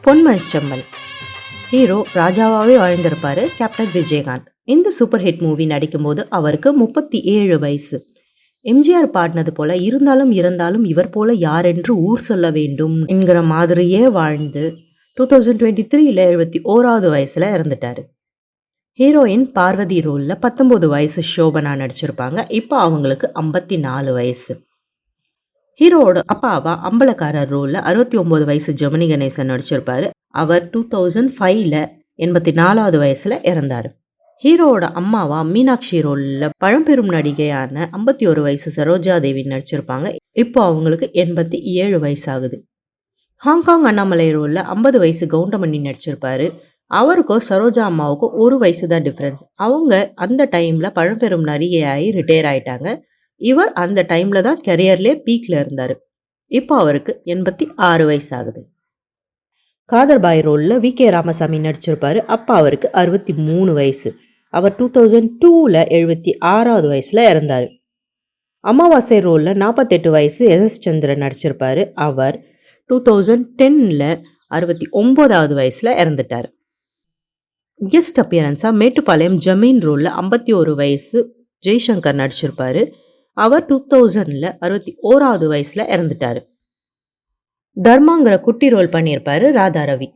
பொன்மனச்செம்மல். Hero ராஜாவாகவே வாழ்ந்திருப்பார் captain Vijayakanth. இந்த சூப்பர் ஹிட் மூவி நடிக்கும்போது அவருக்கு 37 வயசு. எம்ஜிஆர் பாடினது போல இருந்தாலும் இறந்தாலும் இவர் போல யாரென்று ஊர் சொல்ல வேண்டும் என்கிற மாதிரியே வாழ்ந்து 2023 71வது வயசுல இறந்துட்டாரு. ஹீரோயின் பார்வதி ரோல்ல 19 வயசு ஷோபனா நடிச்சிருப்பாங்க. இப்போ அவங்களுக்கு 54 வயசு. ஹீரோவோட அப்பாவா அம்பலக்காரர் ரோல்ல 69 வயசு ஜெமினி கணேசன் நடிச்சிருப்பாரு. அவர் 2005ல 84வது வயசுல இறந்தாரு. ஹீரோவோட அம்மாவா மீனாட்சி ரோல்ல பழம்பெரும் நடிகையான 51 வயசு சரோஜா தேவி நடிச்சிருப்பாங்க. இப்போ அவங்களுக்கு 87 வயசு ஆகுது. ஹாங்காங் அண்ணாமலை ரோல்ல 50 வயசு கவுண்டமணி நடிச்சிருப்பாரு. அவருக்கும் சரோஜா அம்மாவுக்கும் 1 வயசு தான் டிஃப்ரென்ஸ். அவங்க அந்த டைம்ல பழம்பெரும் நடிகையாகி ரிட்டையர் ஆயிட்டாங்க. இவர் அந்த டைம்ல தான் கெரியர்லேயே பீக்ல இருந்தாரு. இப்போ அவருக்கு 86 வயசு ஆகுது. காதர்பாய் ரோல்ல வி.கே. ராமசாமி நடிச்சிருப்பாரு. அப்போ அவருக்கு 63 வயசு. அவர் 2002ல 76வது வயசுல இறந்தாரு. அமாவாசை ரோல்ல 48 வயசு எஸ் சந்திரன் நடிச்சிருப்பாரு. அவர் 2010ல 69வது வயசுல இறந்துட்டாரு. கெஸ்ட் அப்பியரன்ஸா மேட்டுப்பாளையம் ஜமீன் ரோல்ல 51 வயசு ஜெய்சங்கர் நடிச்சிருப்பாரு. அவர் 2000ல 61வது வயசுல இறந்துட்டாரு. தர்மாங்கிற குட்டி ரோல் பண்ணியிருப்பாரு ராதா ரவி.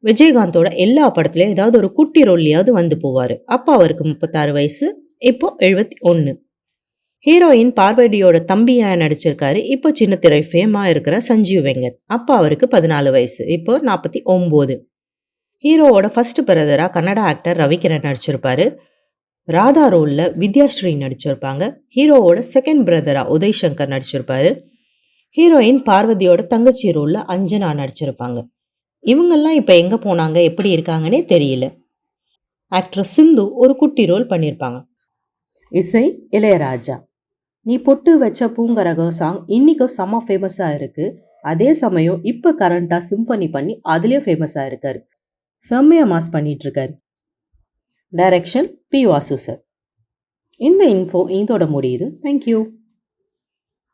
விஜயகாந்தோட எல்லா படத்துலயும் ஏதாவது ஒரு குட்டி ரோல்லையாவது வந்து போவாரு. அப்போ அவருக்கு 36 வயசு. இப்போ 71. ஹீரோயின் பார்வதியோட தம்பியா நடிச்சிருக்காரு. இப்போ சின்ன திரை ஃபேமா இருக்கிற சஞ்சீவ் வெங்கட். அப்போ அவருக்கு 14 வயசு. இப்போ 49. ஹீரோவோட ஃபர்ஸ்ட் பிரதரா கன்னட ஆக்டர் ரவிகிரண் நடிச்சிருப்பாரு. ராதா ரோல்ல வித்யாஸ்ரீ நடிச்சிருப்பாங்க. ஹீரோவோட செகண்ட் பிரதரா உதய் சங்கர் நடிச்சிருப்பாரு. ஹீரோயின் பார்வதியோட தங்கச்சி ரோல்ல அஞ்சனா நடிச்சிருப்பாங்க. இவங்கெல்லாம் இப்போ எங்க போனாங்க, எப்படி இருக்காங்கன்னே தெரியல. ஆக்ட்ரஸ் சிந்து ஒரு குட்டி ரோல் பண்ணியிருப்பாங்க. இசை இளையராஜா. நீ பொட்டு வச்ச பூங்கரகம் சாங் இன்னைக்கும் செம்ம ஃபேமஸாக இருக்கு. அதே சமயம் இப்போ கரண்டா சிம்பனி பண்ணி அதுலேயும் ஃபேமஸாக இருக்காரு. செம்மையா மாஸ் பண்ணிட்டு இருக்காரு. Direction P Vasu sir. இந்த இன்ஃபோ இதோட முடியுது. தேங்க்யூ.